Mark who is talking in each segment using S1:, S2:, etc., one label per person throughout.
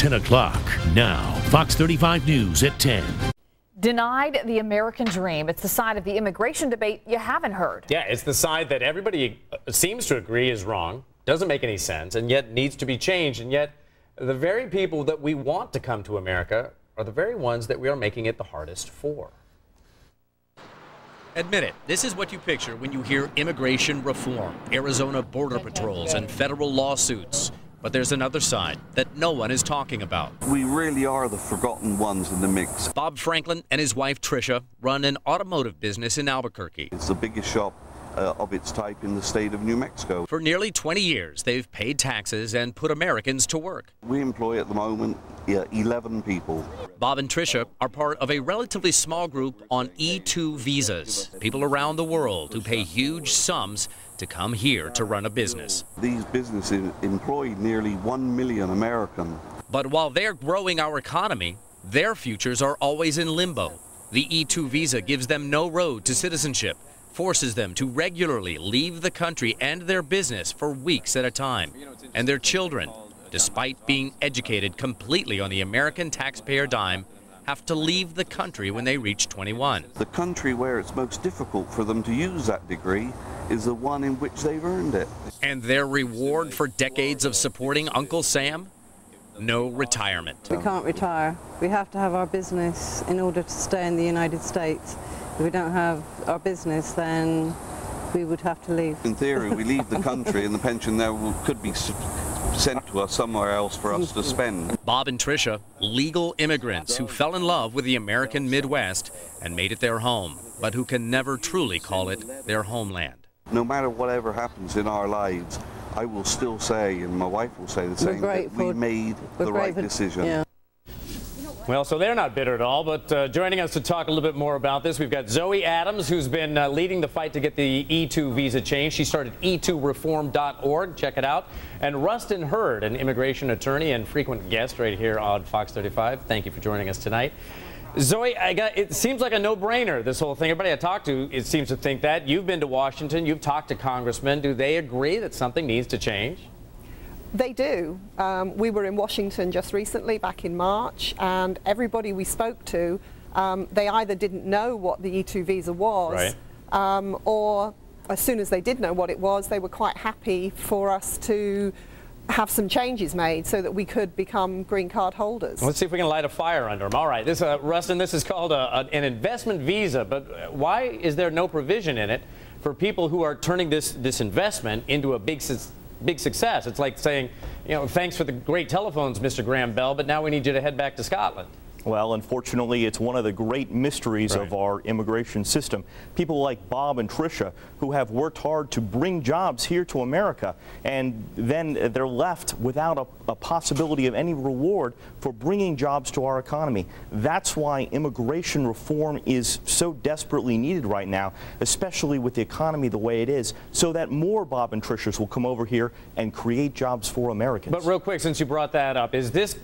S1: 10 o'clock. Now, Fox 35 News at 10.
S2: Denied the American dream. It's the side of the immigration debate you haven't heard.
S3: Yeah, it's the side that everybody seems to agree is wrong, doesn't make any sense, and yet needs to be changed. And yet the very people that we want to come to America are the very ones that we are making it the hardest for.
S4: Admit it, this is what you picture when you hear immigration reform, Arizona border patrols, and federal lawsuits. But there's another side that no one is talking about.
S5: We really are the forgotten ones in the mix.
S4: Bob Franklin and his wife Tricia run an automotive business in Albuquerque.
S5: It's the biggest shop of its type in the state of New Mexico.
S4: For nearly 20 years, they've paid taxes and put Americans to work.
S5: We employ at the moment 11 people.
S4: Bob and Tricia are part of a relatively small group on E2 visas, people around the world who pay huge sums to come here to run a business.
S5: These businesses employ nearly 1 million Americans.
S4: But while they're growing our economy, their futures are always in limbo. The E2 visa gives them no road to citizenship, forces them to regularly leave the country and their business for weeks at a time. And their children, despite being educated completely on the American taxpayer dime, have to leave the country when they reach 21.
S5: The country where it's most difficult for them to use that degree is the one in which they've earned it.
S4: And their reward for decades of supporting Uncle Sam? No retirement.
S6: We can't retire. We have to have our business in order to stay in the United States. If we don't have our business, then we would have to leave.
S5: In theory, we leave the country and the pension there could be sent to us somewhere else for us to spend.
S4: Bob and Tricia, legal immigrants who fell in love with the American Midwest and made it their home, but who can never truly call it their homeland.
S5: No matter whatever happens in our lives, I will still say, and my wife will say the same, that we made the right decision.
S6: Yeah.
S3: Well, so they're not bitter at all, but joining us to talk a little bit more about this, we've got Zoe Adams, who's been leading the fight to get the E2 visa changed. She started e2reform.org. Check it out. And Rustin Hurd, an immigration attorney and frequent guest right here on Fox 35. Thank you for joining us tonight. Zoe, it seems like a no-brainer, this whole thing. Everybody I talk to, it seems to think that. You've been to Washington. You've talked to congressmen. Do they agree that something needs to change?
S7: They do. We were in Washington just recently, back in March, and everybody we spoke to, they either didn't know what the E2 visa was, right, or as soon as they did know what it was, they were quite happy for us to have some changes made so that we could become green card holders.
S3: Let's see if we can light a fire under them. All right, this, Rustin, this is called an investment visa, but why is there no provision in it for people who are turning this investment into a big success? It's like saying, you know, thanks for the great telephones, Mr. Graham Bell, but now we need you to head back to Scotland.
S8: Well, unfortunately, it's one of the great mysteries of our immigration system. People like Bob and Tricia, who have worked hard to bring jobs here to America, and then they're left without a possibility of any reward for bringing jobs to our economy. That's why immigration reform is so desperately needed right now, especially with the economy the way it is, so that more Bob and Tricias will come over here and create jobs for Americans.
S3: But real quick, since you brought that up, is this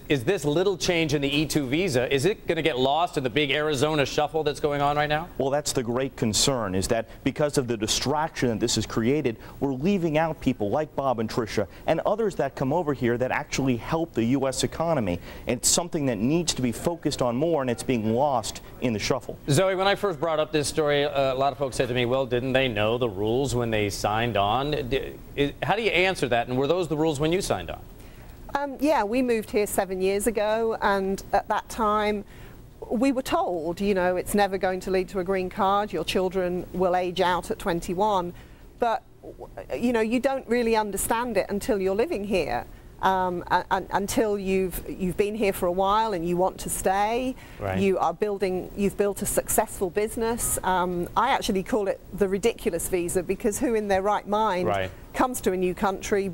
S3: little change in the E2 visa, is it going to get lost in the big Arizona shuffle that's going on right now?
S8: Well, that's the great concern, is that because of the distraction that this has created, we're leaving out people like Bob and Tricia and others that come over here that actually help the U.S. economy. It's something that needs to be focused on more, and it's being lost in the shuffle.
S3: Zoe, when I first brought up this story, a lot of folks said to me, well, didn't they know the rules when they signed on? How do you answer that, and were those the rules when you signed on?
S7: Yeah, we moved here 7 years ago, and at that time we were told, you know, it's never going to lead to a green card, your children will age out at 21, but you know, you don't really understand it until you're living here, until you've been here for a while and you want to stay. Right. You've built a successful business. I actually call it the ridiculous visa, because who in their right mind comes to a new country,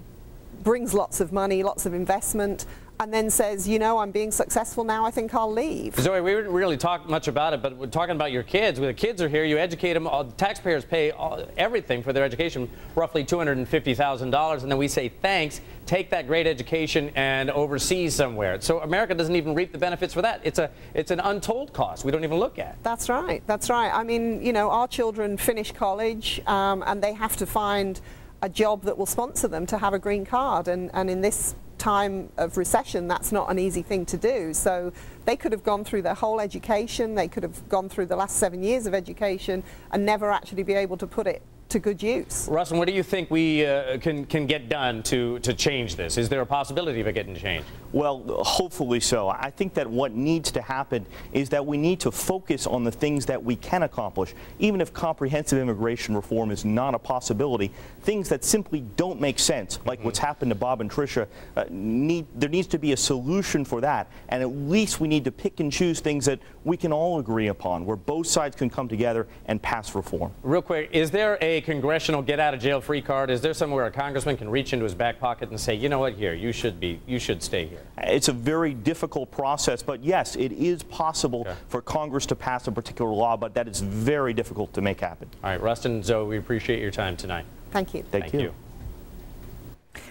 S7: brings lots of money, lots of investment, and then says, you know, I'm being successful now, I think I'll leave.
S3: Zoe, we didn't really talk much about it, but we're talking about your kids. When the kids are here, you educate them. Taxpayers pay everything for their education, roughly $250,000, and then we say, thanks, take that great education and overseas somewhere. So America doesn't even reap the benefits for that. It's an untold cost we don't even look at.
S7: That's right, that's right. I mean, you know, our children finish college and they have to find a job that will sponsor them to have a green card, and in this time of recession, that's not an easy thing to do. So they could have gone through their whole education, they could have gone through the last 7 years of education and never actually be able to put it to good use.
S3: Rustin, what do you think we can get done to change this? Is there a possibility of it getting changed?
S8: Well, hopefully so. I think that what needs to happen is that we need to focus on the things that we can accomplish. Even if comprehensive immigration reform is not a possibility, things that simply don't make sense, like what's happened to Bob and Tricia, there needs to be a solution for that. And at least we need to pick and choose things that we can all agree upon, where both sides can come together and pass reform.
S3: Real quick, is there a congressional get-out-of-jail-free card? Is there somewhere a congressman can reach into his back pocket and say, you know what, here, you should stay here?
S8: It's a very difficult process, but yes, it is possible for Congress to pass a particular law, but that is very difficult to make happen.
S3: All right, Rustin, Zoe, we appreciate your time tonight.
S7: Thank you.
S8: Thank you.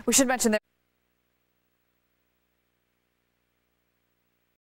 S2: We should mention that